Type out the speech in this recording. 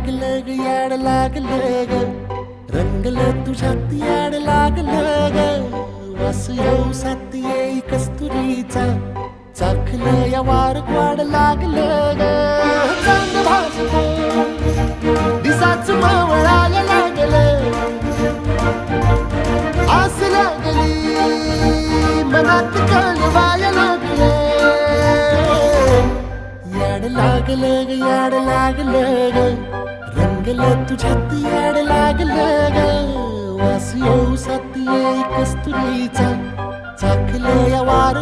लागलं ग याड लागलं ग रंगलं तुझ्यात याड लागलं ग वास येऊ सात येई कस्तुरीचा चाखलं या वार वाड लागलं ग चांग भासतो दिसाच मावळायला लागलं आस लागली मनात कळवायला लागलं याड लागलं ग याड लागलं ग रंगलं तुझ्यात याड लागलं ग वास येऊ सात येई कस्तुरीचा चाखलं या वार